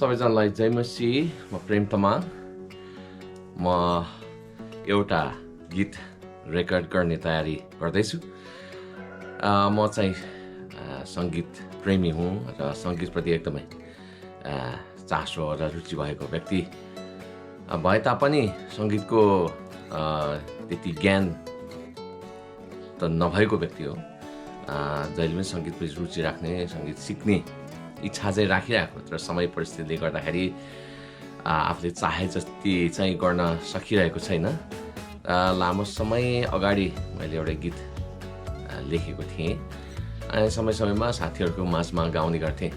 सबैजनालाई जय मसी। म प्रेम तमाङ। म एउटा गीत रेकर्ड गर्ने तयारी गर्दैछु। म चाहिँ सङ्गीत प्रेमी हुँ र सङ्गीतप्रति एकदमै चासो र रुचि भएको व्यक्ति भए तापनि सङ्गीतको त्यति ज्ञान त नभएको व्यक्ति हो। जहिले पनि सङ्गीतप्रति रुचि राख्ने, सङ्गीत सिक्ने इच्छा चाहिँ राखिरहेको, तर समय परिस्थितिले गर्दाखेरि आफूले चाहे जति चाहिँ गर्न सकिरहेको छैन। लामो समय अगाडि मैले एउटा गीत लेखेको थिएँ अनि समय समयमा साथीहरूको माझमा गाउने गर्थेँ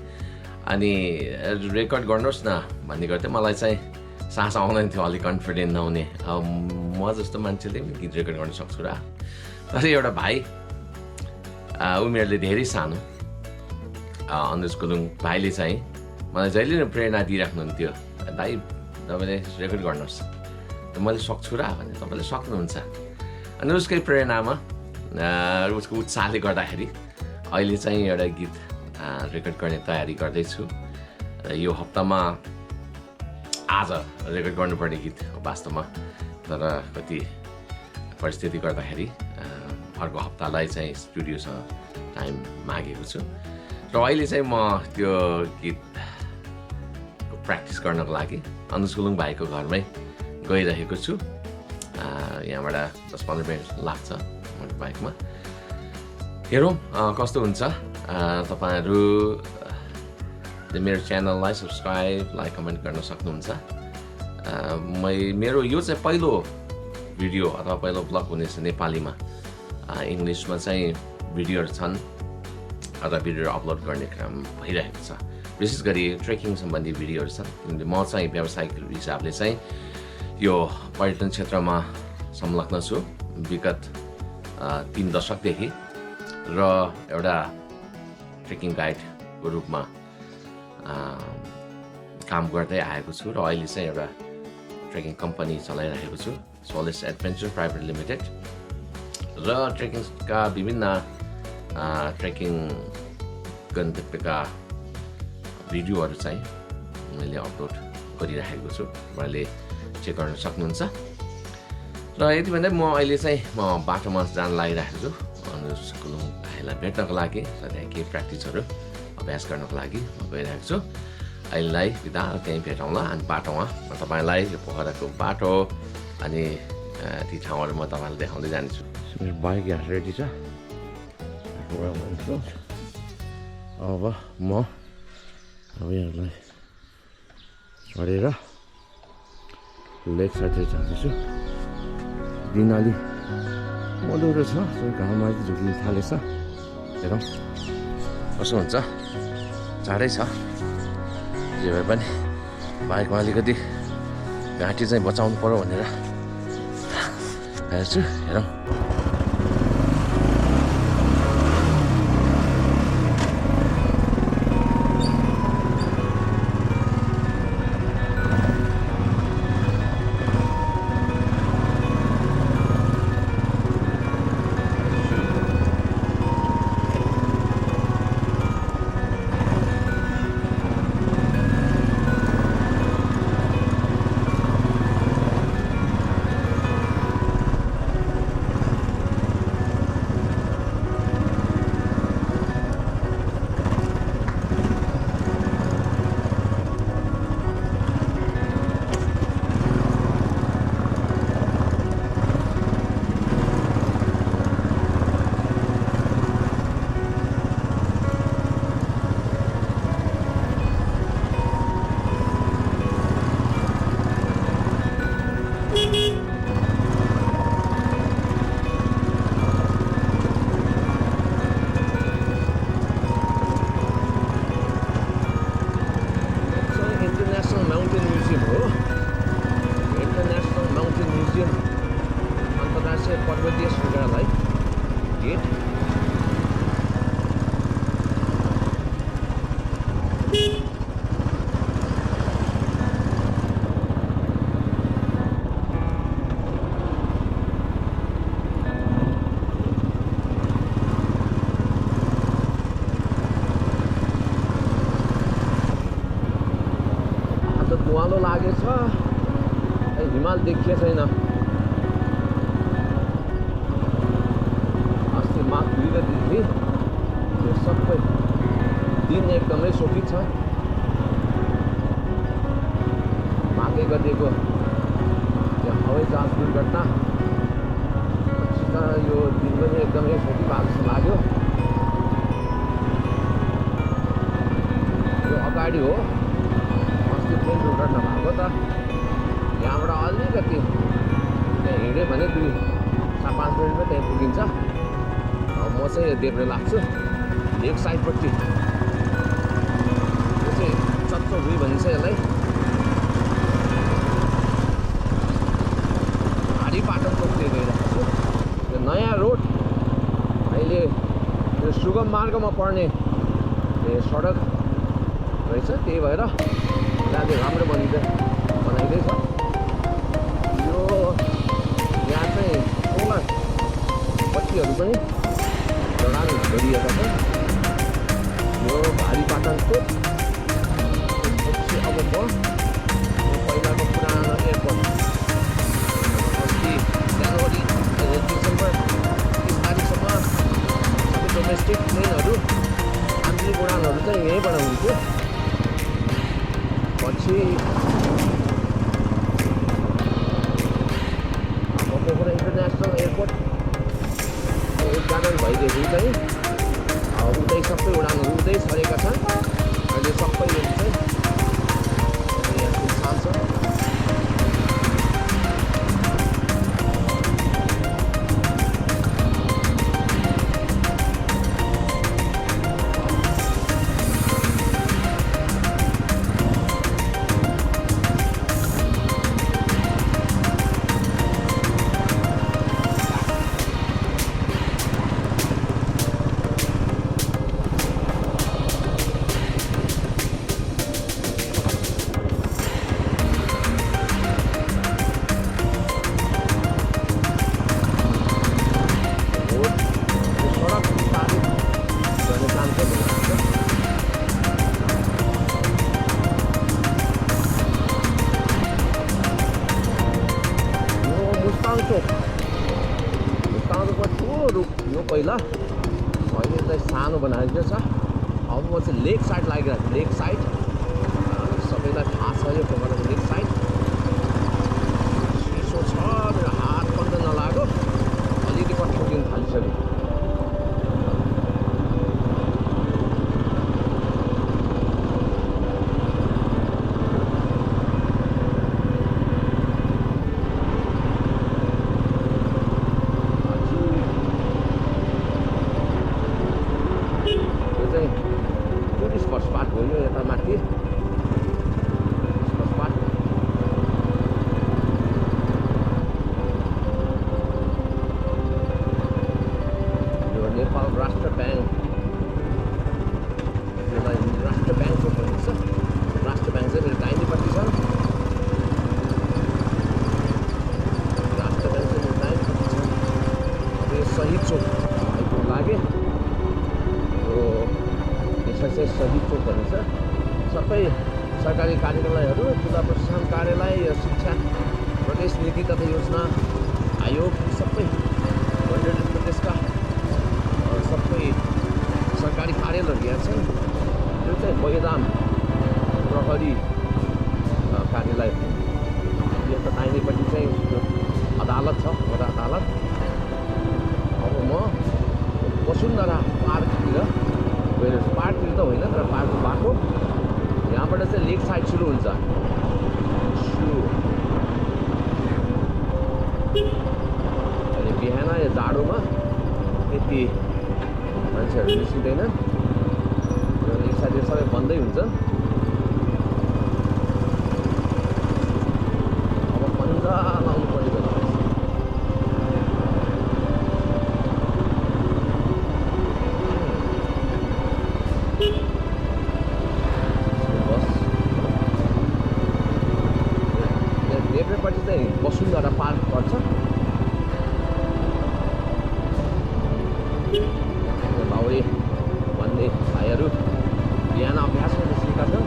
अनि रेकर्ड गर्नुहोस् न भन्ने गर्थेँ। मलाई चाहिँ सास आउँदैन थियो, अलिक कन्फिडेन्ट नहुने। म जस्तो मान्छेले गीत रेकर्ड गर्न सक्छु र। तर एउटा भाइ उमेरले धेरै सानो अनुज गुरुङ भाइले चाहिँ मलाई जहिले नै प्रेरणा दिइराख्नुहुन्थ्यो, दाइ तपाईँले रेकर्ड गर्नुहोस्। मैले सक्छु र भने, तपाईँले सक्नुहुन्छ। अनि उसकै प्रेरणामा उसको उत्साहले गर्दाखेरि अहिले चाहिँ एउटा गीत रेकर्ड गर्ने तयारी गर्दैछु। र यो हप्तामा आज रेकर्ड गर्नुपर्ने गीत वास्तवमा, तर कति परिस्थिति गर्दाखेरि अर्को हप्तालाई चाहिँ स्टुडियोसँग टाइम मागेको छु। र अहिले चाहिँ म त्यो गीत प्र्याक्टिस गर्नको लागि अनुज गुरुङ भाइको घरमै गइरहेको छु। यहाँबाट 10-15 मिनट लाग्छ मोटर बाइकमा। हेरौँ कस्तो हुन्छ। तपाईँहरू मेरो च्यानललाई सब्सक्राइब, लाइक, कमेन्ट गर्न सक्नुहुन्छ। मेरो यो चाहिँ पहिलो भिडियो अथवा पहिलो ब्लग हुनेछ नेपालीमा। इङ्ग्लिसमा चाहिँ भिडियोहरू छन् र भिडियोहरू अपलोड गर्ने काम भइरहेको छ। विशेष गरी ट्रेकिङ सम्बन्धी भिडियोहरू छन्। किनभने म चाहिँ व्यावसायिक हिसाबले चाहिँ यो पर्यटन क्षेत्रमा संलग्न छु विगत 3 दशकदेखि र एउटा ट्रेकिङ गाइडको रूपमा काम गर्दै आएको छु र अहिले चाहिँ एउटा ट्रेकिङ कम्पनी चलाइरहेको छु, सोलेस एडभेन्चर प्राइभेट लिमिटेड। र ट्रेकिङका विभिन्न ट्रेकिङ गन्तव्यका भिडियोहरू चाहिँ मैले अपलोड गरिरहेको छु, मैले चेक गर्न सक्नुहुन्छ। र यति भन्दै म अहिले चाहिँ बाटोमा जान लागिरहेको छु अनुज गुरुङ भाइलाई भेट्नको लागि र त्यहाँ केही प्र्याक्टिसहरू अभ्यास गर्नको लागि म गइरहेको छु। अहिलेलाई बिदा, त्यहीँ भेटौँला। अनि बाटोमा म तपाईँलाई यो पोखराको बाटो अनि ती ठाउँहरू म तपाईँलाई देखाउँदै जानेछु। मेरो बाइक यहाँ रेडी छ। अब म यहाँलाई चढेर लेक साइड जाँदैछु। दिन अलि मधुरो छ, घाममा झुक्न थालेछ। हेरौँ कसो हुन्छ। जाडै छ, जे भए पनि बाइकमा अलिकति घाँटी चाहिँ बचाउनु पर्यो भनेर हेर्छु। हेरौँ धुवालो लागेछ हिमाल देखिए छैन अस्ति माघ 2 गतेदेखि यो सबै दिन एकदमै शोकित छ माघ 1 गतेको त्यो हवाई जहाज दुर्घटना यो दिन पनि एकदमै शोकित भएको जस्तो लाग्यो यो अगाडि हो अस्ति ट्रेन दुर्घटना भएको त यहाँबाट अलिकति त्यहाँ हिँड्यो भने 2-5 मिनटमा त्यहाँ पुगिन्छ म चाहिँ देब्रे लाग्छु लेक साइडपट्टि यो चाहिँ चच्चो भुइँ भनिन्छ यसलाई भारी बाटो तोक्दै गइरहेको छु यो नयाँ रोड अहिले यो सुगम मार्गमा पर्ने सडक रहेछ त्यही भएर अहिले राम्रो बनाइँदैछ यो यहाँ चाहिँ सोलर बत्तीहरू पनि जडान गरिएका छन् यो भारी पाटनको अब म पहिलाको पुरानो एयरपोर्ट अस्ति जनवरी डिसेम्बर 30 तारिकसम्म सबै डोमेस्टिक प्लेनहरू आन्तरिक उडानहरू चाहिँ यहीँबाट हुन्थ्यो पछि पोखरा इन्टरनेसनल एयरपोर्ट उद्घाटन भइदिएपछि चाहिँ उतै सबै उडानहरू उतै छरेका छन् अहिले सबै चाहिँ यहाँ सुनसान छ पहिला अहिले चाहिँ सानो बनाइदिएको छ अब म चाहिँ लेक साइड लागिरहेको छु लेक साइड सबैलाई थाहा छ यो पोखराको लेक साइड चिसो छ मेरो हात पनि नलाग्यो अलिकति पट्टिन थालिसक्यो नेपाल राष्ट्र ब्याङ्क यसलाई राष्ट्र ब्याङ्कको भनिन्छ राष्ट्र ब्याङ्क चाहिँ मेरो दाहिनेपट्टि छ राष्ट्र ब्याङ्क चाहिँ मेरो दाहिनेपट्टि छ अब यो शहीद चोक आइपुग्न लाग्यो यो यसलाई चाहिँ शहीद चोक भनिन्छ सबै सरकारी कार्यालयहरू जिल्ला प्रशासन कार्यालय शिक्षा प्रदेश नीति तथा योजना आयोग सबै प्रदेशका सबै सरकारी कार्यालयहरू यहाँ छन् यो चाहिँ बगेदाम प्रहरी कार्यालय यो त दाहिनेपट्टि चाहिँ अदालत छ वडा अदालत अब म वसुन्धरा पार्कतिर गइरहेको छु पार्कतिर त होइन तर पार्कको बाटो यहाँबाट चाहिँ लेक साइड सुरु हुन्छ अनि बिहान यो जाडोमा त्यति मान्छेहरू निस्किँदैन र लेक साइड सबै बन्दै हुन्छ अब पन्जा लाउनु पर्ने बेला देब्रेपट्टि चाहिँ वसुन्धरा पार्क पर्छ बाउरे भन्ने भाइहरू बिहान अभ्यासमा निस्केका छन्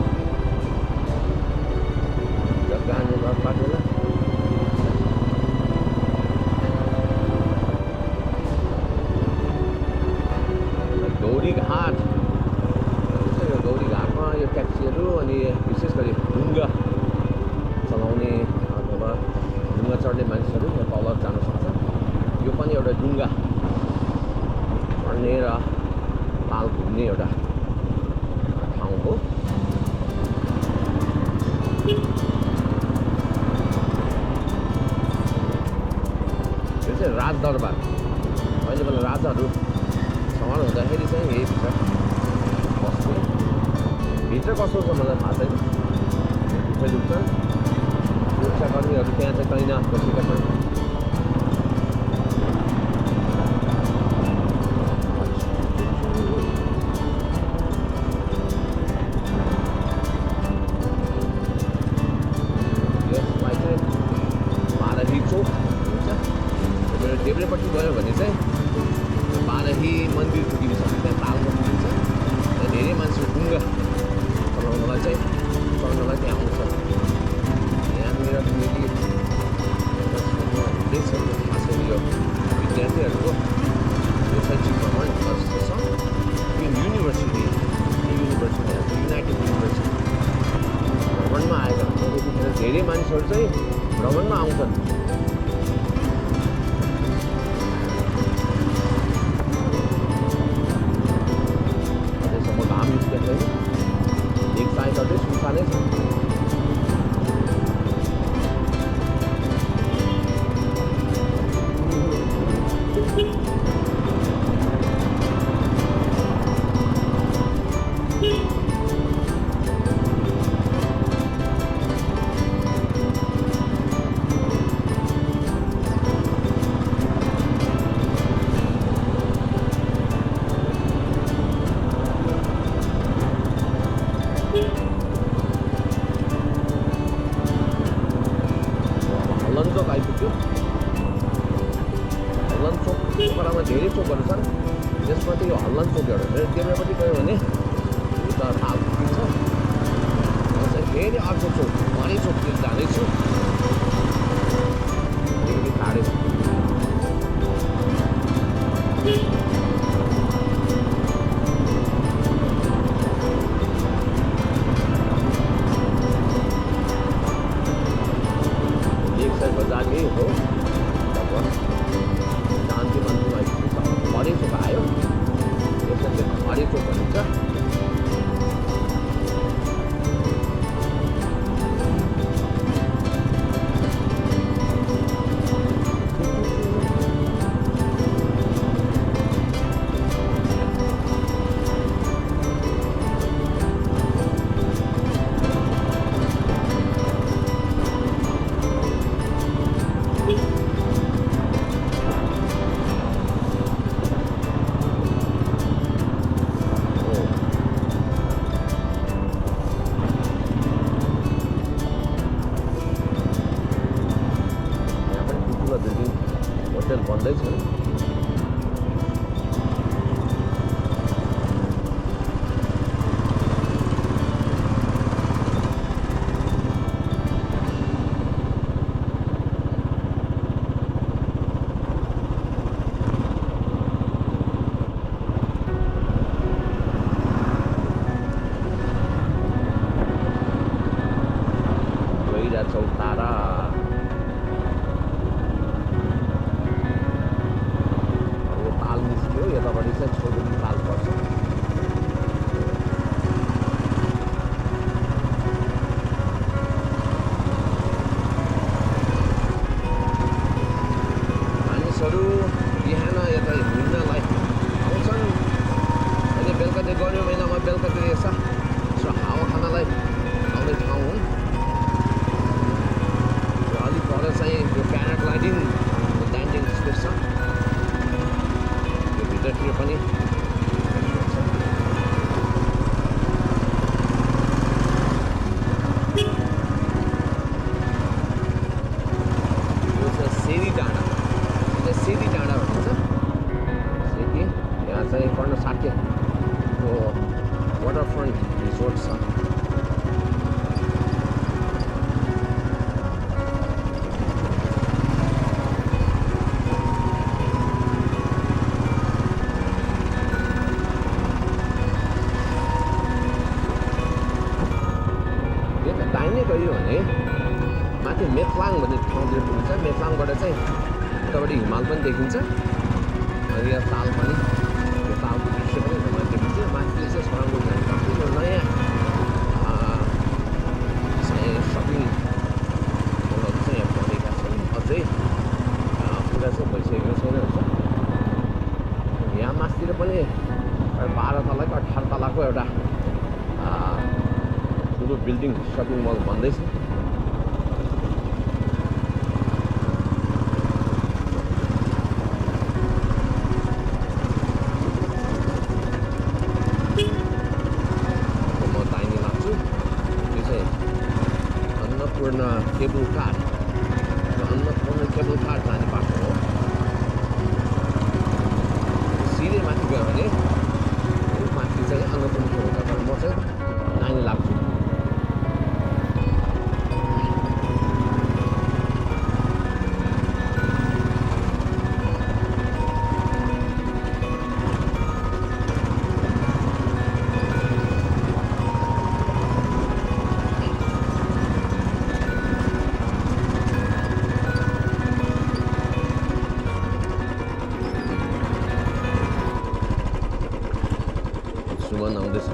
चाहिँ राजदरबार अहिले बेला राजाहरू सवार हुँदाखेरि चाहिँ यही भित्र बस्ने भित्र कस्तो छ मलाई थाहा छैन दुःखै दुःख सुरक्षाकर्मीहरू त्यहाँ चाहिँ तैनात बसेका छन् देब्रेपट्टि गयो भने चाहिँ बाह्रही मन्दिर पुगिन्छ त्यहाँ तालमा पुगिन्छ त्यहाँ धेरै मान्छे डुङ्गा चलाउनलाई त्यहाँ आउँछ यहाँनिर फेरि हुँदैछ खास गरी यो विद्यार्थीहरूको यो शैक्षिक भ्रमण जस्तो छ यो युनिभर्सिटी युनाइटेड युनिभर्सिटी भ्रमणमा आएका हुन्छ त्यतिखेर धेरै मानिसहरू चाहिँ भ्रमणमा आउँछन् एक साइड अझै सुनसान नै छ धेरै चोकहरू छन् त्यसपछि यो हल्लन चोक एउटा देब्रेपट्टि गयो भने उता ताल पुगिन्छ चाहिँ फेरि अर्को चोक हरे चोकतिर जाँदैछु अलिकति टाढै छ एक साइड बजार यही हो शान्ति मन्दिरमा हरे चोक आयो यसलाई चाहिँ हरे चोक भनिन्छ होटल बन्दैछ गइरहेछौँ तारा यतापट्टि चाहिँ छोटो ताल पर्छ मानिसहरू बिहान यता हिँड्नलाई आउँछन् अहिले बेलुकातिर गर्मी महिनामा बेलुकातिर यसो हावा खानलाई आउने ठाउँ हुन् र अलिक पर चाहिँ यो प्याराग्लाइडिङ ल्यान्डिङ स्पेस छ भित्रतिर पनि यो छ सेरी डाँडा यसलाई सेरी डाँडा भनिन्छ सेरी यहाँ चाहिँ कर्णसाट्यको वाटरफ्रन्ट रिसोर्ट छ दाहिने गयो भने माथि मेथलाङ भन्ने ठाउँतिर पुगिन्छ मेथलाङबाट चाहिँ उतापट्टि हिमाल पनि देखिन्छ अनि यहाँ ताल पनि यो तालको दृश्य पनि रमाइलो देखिन्छ माथि चाहिँ सराउन्डिङ जाने काफी नयाँ सपिङ मलहरू चाहिँ यहाँ बनेका छन् अझै पुरा चाहिँ भइसक्यो बिल्डिङ सपिङ मल भन्दैछ। म दाहिने लाग्छु। यो चाहिँ Annapurna cable car, Annapurna cable car जाने बाटो हो। सिधै माथि गयो भने माथि चाहिँ अन्नपूर्ण केबल कार, तर म चाहिँ दाहिने लाग्छु। सुमन आउँदैछ।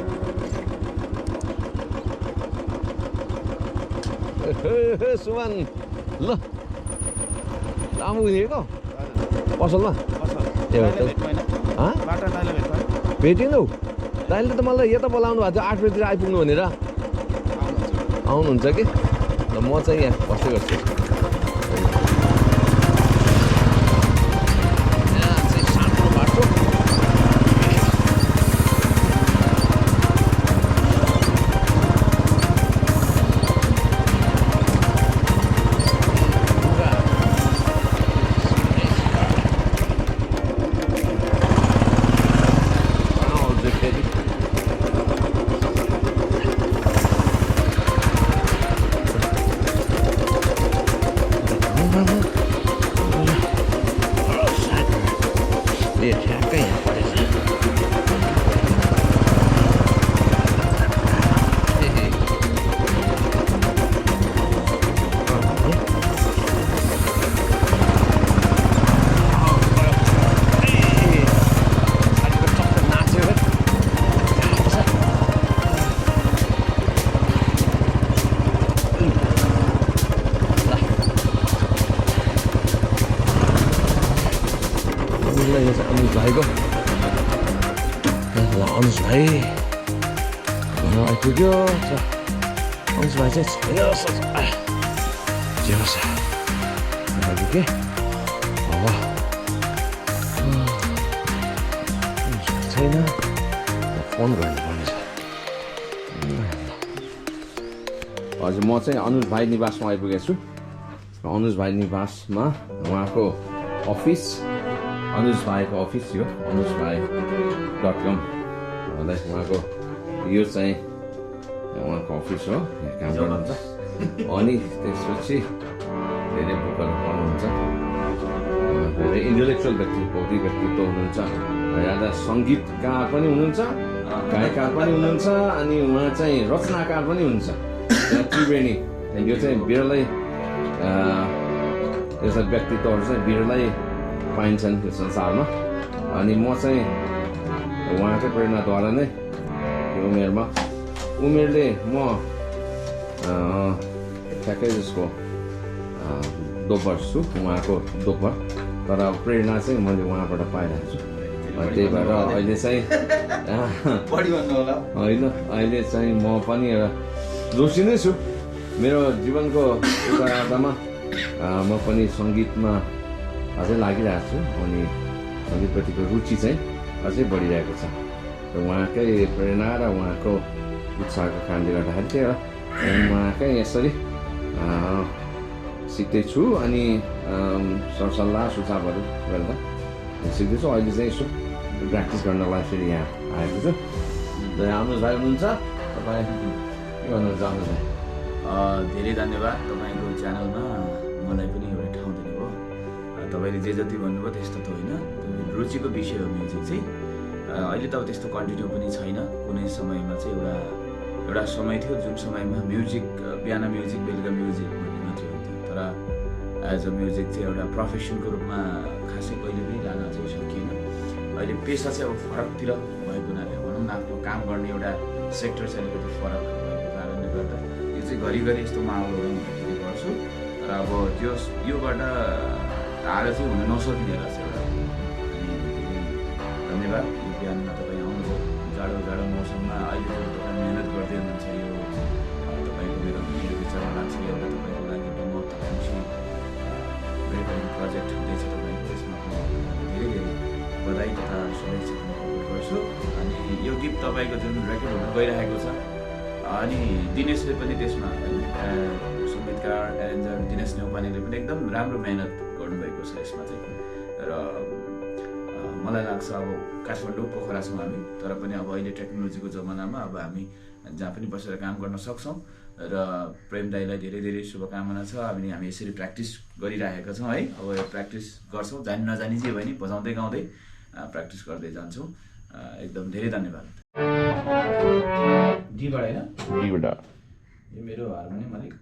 सुमन ल लामो हिँडेको पसलमा भेटिनौ? दाइले त मलाई यता बोलाउनु भएको थियो 8 बजीतिर आइपुग्नु भनेर। आउनुहुन्छ कि? ल म चाहिँ यहाँ बस्दै गर्छु। भाइको अनुज भाइ आइपुग्यो। अनुज भाइ चाहिँ छैन आइपुग्यो अब छैन, फोन गर्नुपर्नेछ। हजुर म चाहिँ अनुज भाइ निवासमा आइपुगेको छु। अनुज भाइ निवासमा उहाँको अफिस, अनुज भाइको अफिस यो अनुजभाइ.com भन्दै उहाँको यो चाहिँ उहाँको अफिस हो, यहाँ काम गर्नुहुन्छ। अनि त्यसपछि धेरै बुकहरू पढ्नुहुन्छ, धेरै इन्टेलेक्चुअल व्यक्ति, बौद्धिक व्यक्तित्व हुनुहुन्छ, राजा सङ्गीतकार पनि हुनुहुन्छ, गायककार पनि हुनुहुन्छ, अनि उहाँ चाहिँ रचनाकार पनि हुनुहुन्छ। त्रिवेणी यो चाहिँ बिरलै यस्ता व्यक्तित्वहरू चाहिँ बिरलै पाइन्छन् यो संसारमा। अनि म चाहिँ उहाँकै प्रेरणाद्वारा नै यो उमेरले म ठ्याक्कै जसको दोब्बर छु, उहाँको दोब्बर, तर प्रेरणा चाहिँ मैले उहाँबाट पाइरहेको छु। त्यही भएर अहिले चाहिँ होइन, अहिले चाहिँ म पनि एउटा दोषी नै छु। मेरो जीवनको उतारमा म पनि सङ्गीतमा अझै लागिरहेको छु, अनि सङ्गीतप्रतिको रुचि चाहिँ अझै बढिरहेको छ। र उहाँकै प्रेरणा र उहाँको उत्साहको कारणले गर्दाखेरि चाहिँ उहाँकै यसरी सिक्दैछु, अनि सरसल्लाह सुझावहरू गर्दा सिक्दैछु। अहिले चाहिँ यसो प्र्याक्टिस गर्नलाई फेरि यहाँ आएको छु। र अनुज भाइ हुनुहुन्छ, तपाईँ के भन्नुहुन्छ अनुज भाइ? धेरै धन्यवाद तपाईँको च्यानलमा मलाई पनि एउटा ठाउँ दिनुभयो। तपाईँले जे जति भन्नुभयो त्यस्तो त होइन, रुचिको विषय हो म्युजिक चाहिँ। अहिले त अब त्यस्तो कन्टिन्यू पनि छैन। कुनै समयमा चाहिँ एउटा समय थियो जुन समयमा म्युजिक, बिहान म्युजिक बेलुका म्युजिक भन्ने मात्रै हुन्थ्यो, तर एज अ म्युजिक चाहिँ एउटा प्रोफेसनको रूपमा खासै कहिले पनि लान चाहिँ सकिएन। अहिले पेसा चाहिँ अब फरकतिर भएको हुनाले भनौँ न, आफ्नो काम गर्ने एउटा सेक्टर चाहिँ अलिकति फरक भएको कारणले गर्दा यो चाहिँ घरिघरि यस्तो माहौलहरू हुँदाखेरि गर्छु। तर अब योबाट टाढा चाहिँ हुन नसकिने रहेछ एउटा। धन्यवाद, यो बिहानमा तपाईँ आउनुभयो जाडो मौसममा। अहिले त तपाईँ मिहिनेत गर्दै हुनुहुन्छ, यो तपाईँ तथा शुभेच्छा पनि प्रकट गर्छु। अनि यो गीत तपाईँको जुन रेकर्ड हुन गइरहेको छ अनि दिनेशले पनि त्यसमा सङ्गीतकार एरेन्जर दिनेश न्यौपानेले पनि एकदम राम्रो मेहनत गर्नुभएको छ यसमा चाहिँ। र मलाई लाग्छ अब काठमाडौँ पोखरा छौँ हामी, तर पनि अब अहिले टेक्नोलोजीको जमानामा अब हामी जहाँ पनि बसेर काम गर्न सक्छौँ। र प्रेम दाईलाई धेरै धेरै शुभकामना छ। हामी यसरी प्र्याक्टिस गरिरहेका छौँ है। अब यो प्र्याक्टिस गर्छौँ, जानी नजानी जे भयो नि बजाउँदै गाउँदै प्र्याक्टिस गर्दै जान्छौँ। एकदम धेरै धन्यवाद। डीबाट होइन, डीबाट यो मेरो हार्मोनियम अलिक